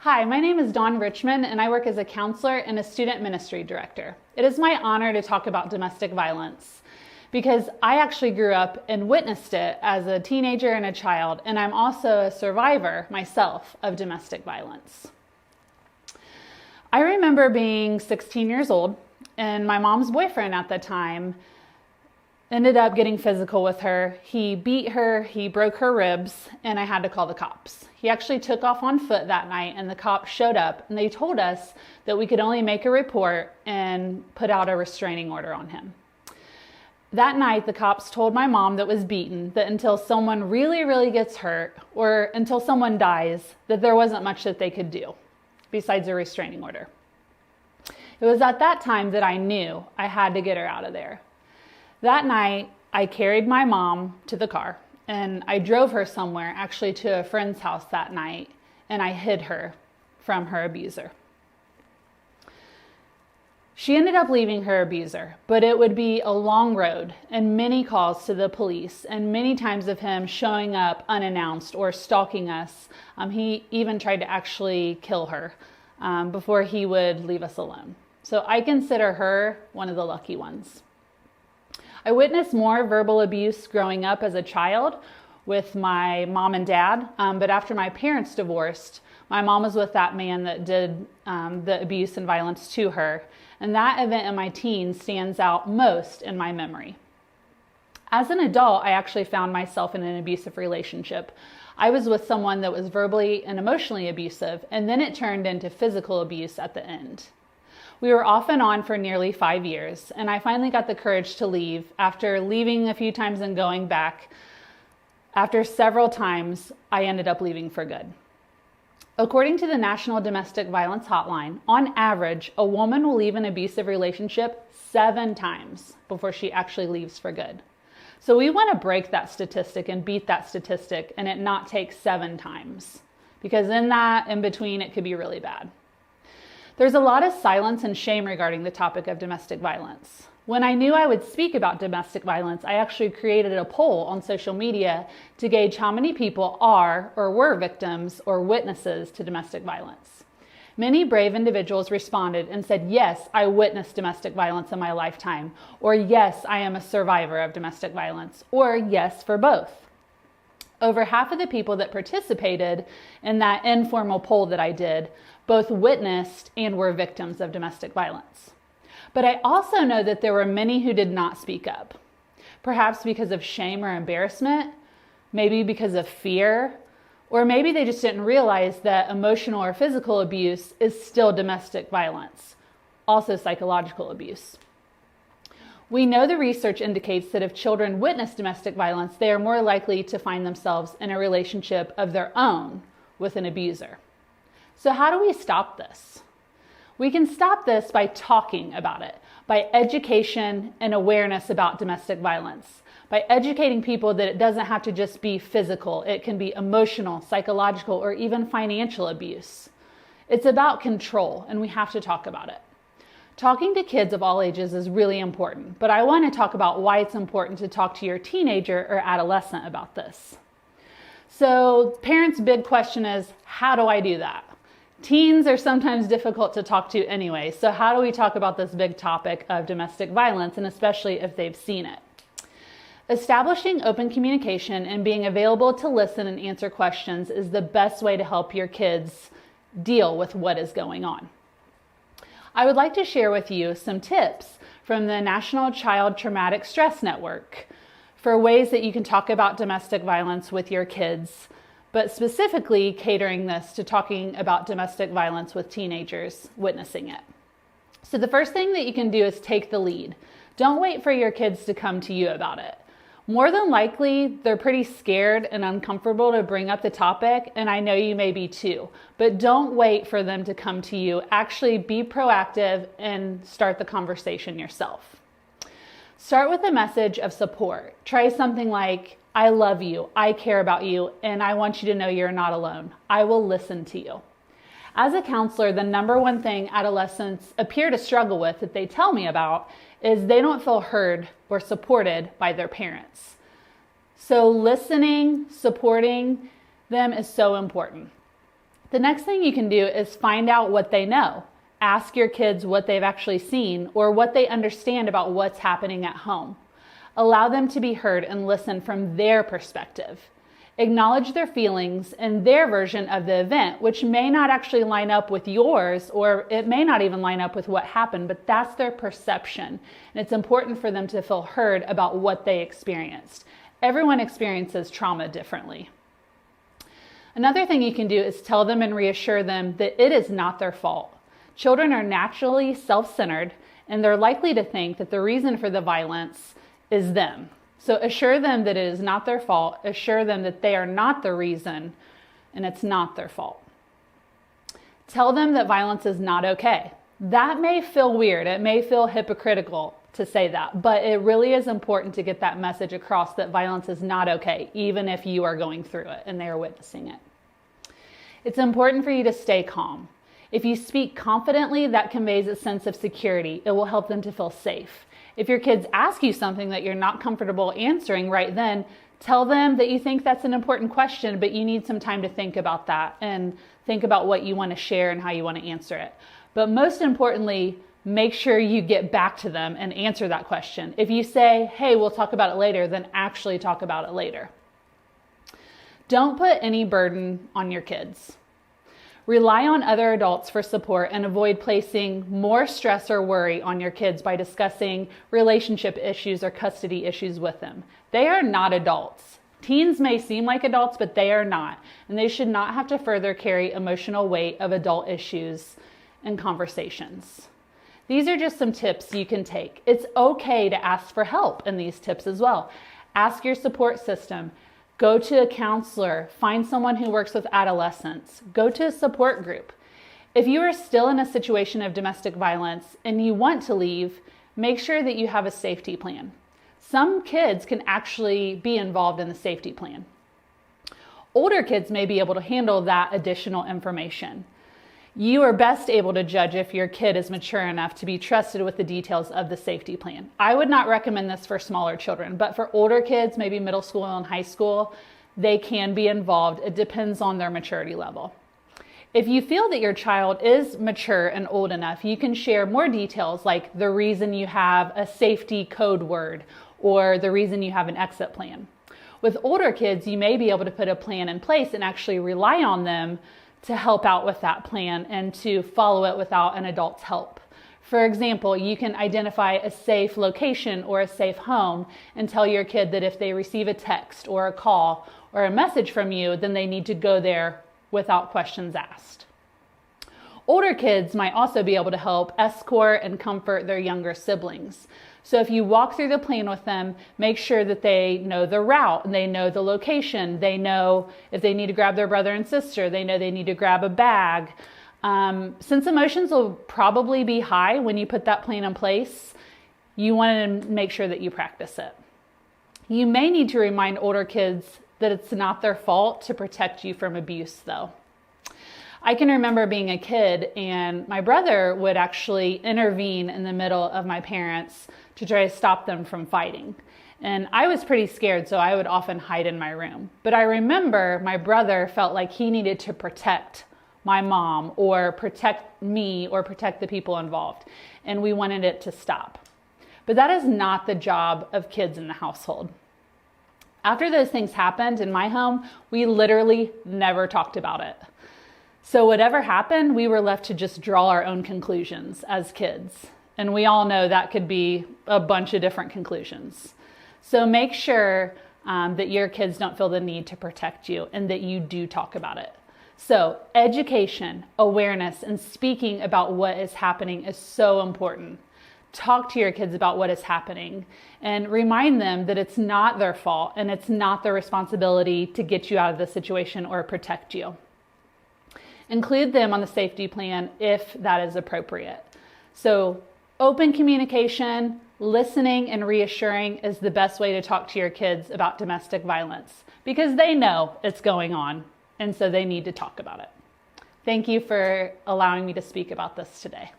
Hi, my name is Dawn Richman, and I work as a counselor and a student ministry director. It is my honor to talk about domestic violence because I actually grew up and witnessed it as a teenager and a child, and I'm also a survivor myself of domestic violence. I remember being 16 years old, and my mom's boyfriend at the time ended up getting physical with her. He beat her, he broke her ribs, and I had to call the cops. He actually took off on foot that night, and the cops showed up, and they told us that we could only make a report and put out a restraining order on him. That night, the cops told my mom that was beaten that until someone really gets hurt or until someone dies, that there wasn't much that they could do besides a restraining order. It was at that time that I knew I had to get her out of there. That night, I carried my mom to the car and I drove her somewhere, actually to a friend's house that night, and I hid her from her abuser. She ended up leaving her abuser, but it would be a long road and many calls to the police and many times of him showing up unannounced or stalking us. He even tried to actually kill her before he would leave us alone. So I consider her one of the lucky ones. I witnessed more verbal abuse growing up as a child with my mom and dad, but after my parents divorced, my mom was with that man that did the abuse and violence to her, and that event in my teens stands out most in my memory. As an adult, I actually found myself in an abusive relationship. I was with someone that was verbally and emotionally abusive, and then it turned into physical abuse at the end. We were off and on for nearly 5 years, and I finally got the courage to leave after leaving a few times and going back. After several times, I ended up leaving for good. According to the National Domestic Violence Hotline, on average, a woman will leave an abusive relationship 7 times before she actually leaves for good. So we want to break that statistic and beat that statistic and it not take 7 times, because in between, it could be really bad. There's a lot of silence and shame regarding the topic of domestic violence. When I knew I would speak about domestic violence, I actually created a poll on social media to gauge how many people are or were victims or witnesses to domestic violence. Many brave individuals responded and said, yes, I witnessed domestic violence in my lifetime, or yes, I am a survivor of domestic violence, or yes for both. Over half of the people that participated in that informal poll that I did both witnessed and were victims of domestic violence. But I also know that there were many who did not speak up, perhaps because of shame or embarrassment, maybe because of fear, or maybe they just didn't realize that emotional or physical abuse is still domestic violence, also psychological abuse. We know the research indicates that if children witness domestic violence, they are more likely to find themselves in a relationship of their own with an abuser. So how do we stop this? We can stop this by talking about it, by education and awareness about domestic violence, by educating people that it doesn't have to just be physical. It can be emotional, psychological, or even financial abuse. It's about control, and we have to talk about it. Talking to kids of all ages is really important, but I want to talk about why it's important to talk to your teenager or adolescent about this. So parents' big question is, how do I do that? Teens are sometimes difficult to talk to anyway, so how do we talk about this big topic of domestic violence, and especially if they've seen it? Establishing open communication and being available to listen and answer questions is the best way to help your kids deal with what is going on. I would like to share with you some tips from the National Child Traumatic Stress Network for ways that you can talk about domestic violence with your kids, but specifically catering this to talking about domestic violence with teenagers witnessing it. So the first thing that you can do is take the lead. Don't wait for your kids to come to you about it. More than likely, they're pretty scared and uncomfortable to bring up the topic, and I know you may be too, but don't wait for them to come to you. Actually be proactive and start the conversation yourself. Start with a message of support. Try something like, I love you, I care about you, and I want you to know you're not alone. I will listen to you. As a counselor, the number one thing adolescents appear to struggle with that they tell me about is they don't feel heard or supported by their parents. So listening, supporting them is so important. The next thing you can do is find out what they know. Ask your kids what they've actually seen or what they understand about what's happening at home. Allow them to be heard and listen from their perspective. Acknowledge their feelings and their version of the event, which may not actually line up with yours, or it may not even line up with what happened, but that's their perception. And it's important for them to feel heard about what they experienced. Everyone experiences trauma differently. Another thing you can do is tell them and reassure them that it is not their fault. Children are naturally self-centered, and they're likely to think that the reason for the violence is them. So assure them that it is not their fault. Assure them that they are not the reason and it's not their fault. Tell them that violence is not okay. That may feel weird. It may feel hypocritical to say that, but it really is important to get that message across that violence is not okay, even if you are going through it and they are witnessing it. It's important for you to stay calm. If you speak confidently, that conveys a sense of security. It will help them to feel safe. If your kids ask you something that you're not comfortable answering right then, tell them that you think that's an important question, but you need some time to think about that and think about what you want to share and how you want to answer it. But most importantly, make sure you get back to them and answer that question. If you say, hey, we'll talk about it later, then actually talk about it later. Don't put any burden on your kids. Rely on other adults for support and avoid placing more stress or worry on your kids by discussing relationship issues or custody issues with them. They are not adults. Teens may seem like adults, but they are not, and they should not have to further carry emotional weight of adult issues and conversations. These are just some tips you can take. It's okay to ask for help in these tips as well. Ask your support system. Go to a counselor, find someone who works with adolescents, go to a support group. If you are still in a situation of domestic violence and you want to leave, make sure that you have a safety plan. Some kids can actually be involved in the safety plan. Older kids may be able to handle that additional information. You are best able to judge if your kid is mature enough to be trusted with the details of the safety plan. I would not recommend this for smaller children, but for older kids, maybe middle school and high school, they can be involved. It depends on their maturity level. If you feel that your child is mature and old enough, you can share more details like the reason you have a safety code word or the reason you have an exit plan. With older kids, you may be able to put a plan in place and actually rely on them to help out with that plan and to follow it without an adult's help. For example, you can identify a safe location or a safe home and tell your kid that if they receive a text or a call or a message from you, then they need to go there without questions asked. Older kids might also be able to help escort and comfort their younger siblings. So if you walk through the plan with them, make sure that they know the route and they know the location. They know if they need to grab their brother and sister. They know they need to grab a bag. Since emotions will probably be high when you put that plan in place, you want to make sure that you practice it. You may need to remind older kids that it's not their fault to protect you from abuse, though. I can remember being a kid and my brother would actually intervene in the middle of my parents to try to stop them from fighting. And I was pretty scared, so I would often hide in my room. But I remember my brother felt like he needed to protect my mom or protect me or protect the people involved. And we wanted it to stop. But that is not the job of kids in the household. After those things happened in my home, we literally never talked about it. So whatever happened, we were left to just draw our own conclusions as kids. And we all know that could be a bunch of different conclusions. So make sure that your kids don't feel the need to protect you and that you do talk about it. So education, awareness, and speaking about what is happening is so important. Talk to your kids about what is happening and remind them that it's not their fault and it's not their responsibility to get you out of the situation or protect you. Include them on the safety plan if that is appropriate. So open communication, listening, and reassuring is the best way to talk to your kids about domestic violence because they know it's going on and so they need to talk about it. Thank you for allowing me to speak about this today.